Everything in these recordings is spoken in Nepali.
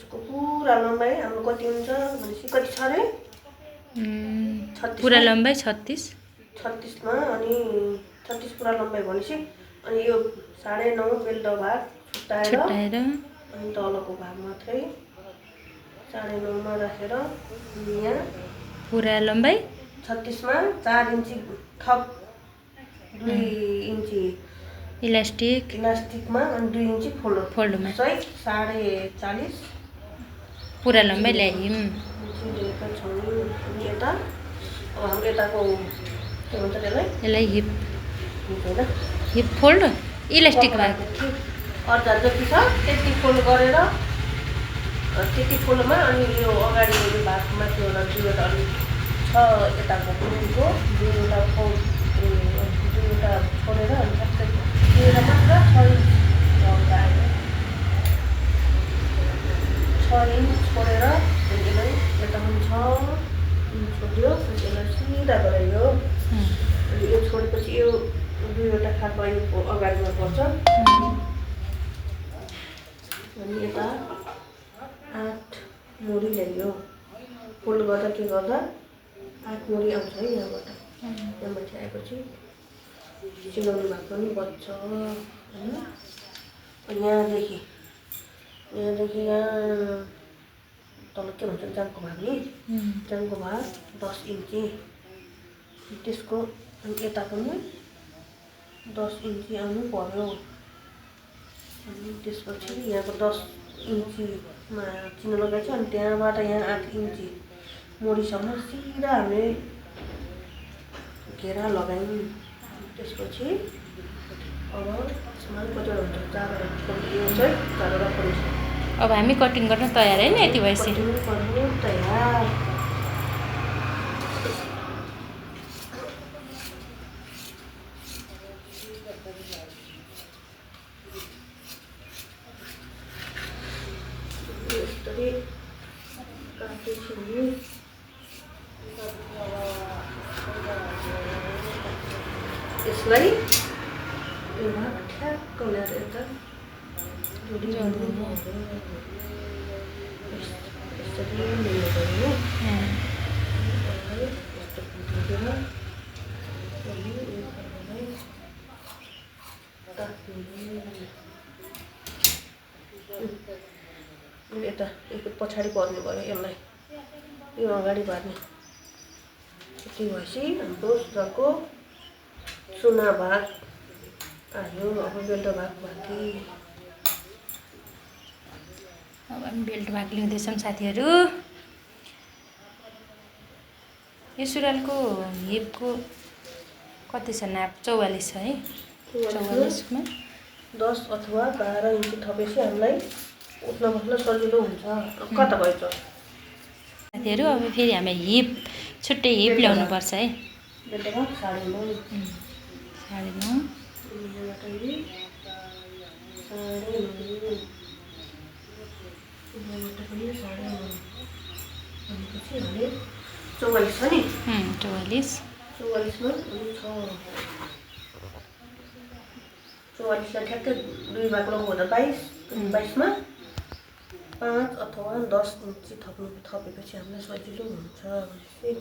यसको पुरा लम्बाइ हाम्रो कति हुन्छ भनेपछि कति छ रे? 36 पुरा लम्बाइ 36 मा अनि 36 पुरा लम्बाइ भनेपछि अनि यो 9.5 बेल्ट भाग छुट्टाएर अनि तलको भाग मात्रै 9.5 मा राखेर यहाँ पुरा लम्बाइ 36 मा 4 इन्ची थप 2 इन्ची इलास्टिकमा अनि 2 इन्ची फोल्डमा चाहिँ 40.5 पुरा लम्बाइ ल्यायौँ। यता अब हाम्रो यताको के भन्छ त्यसलाई हिप होइन हिप फोल्ड इलास्टिक भाग अर्धा जति छ त्यति फोल्ड गरेर त्यति फोल्डमा अनि यो अगाडि यो भागमा त्योवटा दुईवटा अलि छ यताको पुरुको दुईवटा छोडेर अनि ठ्याक्कै दुईवटा मात्र 6 इन्च छोडेर त्यसलाई यता पनि 6 इन्च छोड्यो त्यसलाई सिधा गरायो अनि यो छोडेपछि यो दुईवटा खापा यो अगाडिमा पर्छ अनि यता 8 मुरी ल्यायो फोल्ड गर्दा के गर्दा 8 मुरी आउँछ है यहाँबाट यहाँबाट आएपछि चिलाउने भाग पनि बच्छ होइन अनि यहाँदेखि यहाँ तल के भन्छ जाङको भाग नि जाङको भाग 10 इन्ची त्यसको अनि यता पनि 10 इन्ची आउनु पर्यो अनि त्यसपछि यहाँको 10 इन्चीमा चिनो लगाएछ अनि त्यहाँबाट यहाँ 8 इन्ची मुरीसम्म सिधा हामीले घेरा लगायौँ। त्यसपछि अब यसमा कतिवटा हुन्छ 4वटा पर्छ अब हामी कटिङ गर्न तयार होइन यति भएपछि तयार यसलाई यो भाग ठ्याक्क ल्याएर यता यता यो पछाडि पर्ने भयो यसलाई यो अगाडि पार्ने यति भएपछि हाम्रो सुजको सुना भाग आयो। अब बेल्ट भाग बाँकी अब हामी बेल्ट भाग ल्याउँदैछौँ साथीहरू। यो सुरुवालको हिपको कति छ नाप 44 छ है 44मा 10 अथवा 12 इन्ची थपेपछि हामीलाई उठ्न बस्न सजिलो हुन्छ। कता भएछ साथीहरू अब फेरि हामी हिप छुट्टै हिप ल्याउनु पर्छ है। बेल्ट भाग 9.5 44 छ नि 44 मा 44 लाई ठ्याक्कै 2 भाग लगाउँदा 22 मा 5 अथवा 10 इन्ची थपेपछि हामीलाई सजिलो हुन्छ।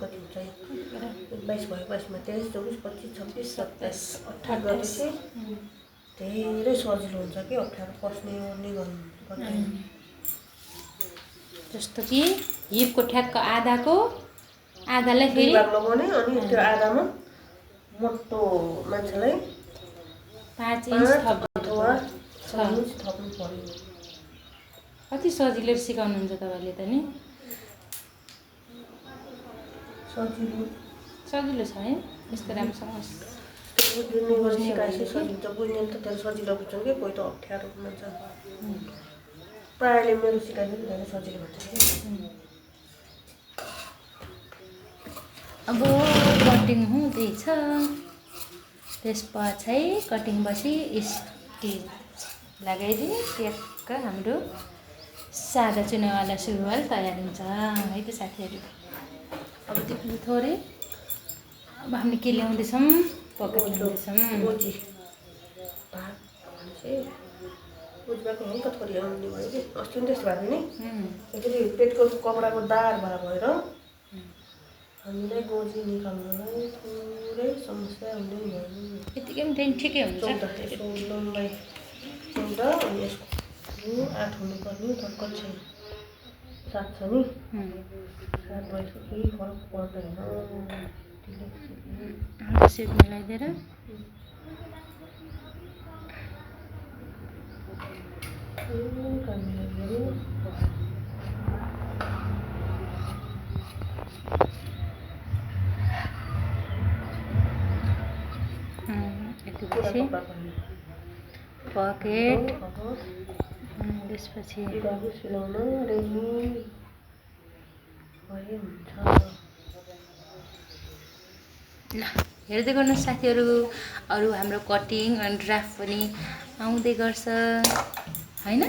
कति हुन्छ 22 भयो 22 मा 23 24 25 26 27 28 गरेपछि धेरै सजिलो हुन्छ कि अप्ठ्यारो पस्ने ओर्ने गर्नु जस्तो कि हिपको ठ्याक्क आधालाई फेरि भाग लगाउने अनि त्यो आधामा मोटो मान्छेलाई 5 इन्च अथवा 6 इन्च थप्नु पर्यो। कति सजिलो सिकाउनुहुन्छ तपाईँले त नि सजिलो छ है यस्तो राम्रोसँग बुझ्ने त धेरै सजिलो बुझ्छन् कि कोही त अप्ठ्यारो मान्छ प्रायःले मेरो सिकाइदिनु धेरै सजिलो हुन्छ। अब कटिङ हुँदैछ त्यसपछि कटिङ पछि स्टिच लगाइदिए ट्याक्क हाम्रो सादा चुनावाला सुरुवाल तयार हुन्छ है त साथीहरू। अब त्यो थोरै अब हामीले के ल्याउँदैछौँ पकेट ल्याउँदैछौँ उज्बाको हल्का थोरै आउने भयो कि अस्ति पनि त्यस्तो भएको नि फेरि पेटको कपडाको दार भएर हामीलाई गोजी निकाल्नलाई पुरै समस्या हुने भयो। यतिकै पनि ठिकै हुन्छ। 14 अनि यसको 8 हुनुपर्ने तर कति 7 छ नि 7 भएपछि केही फरक पर्दैन। सेप मिलाइदिएर त्यसपछि पकेट त्यसपछि सिलाउन रेडी हुन्छ। ल हेर्दै गर्नुहोस् साथीहरू, अरू हाम्रो कटिङ अनि ड्राफ्ट पनि आउँदै गर्छ होइन।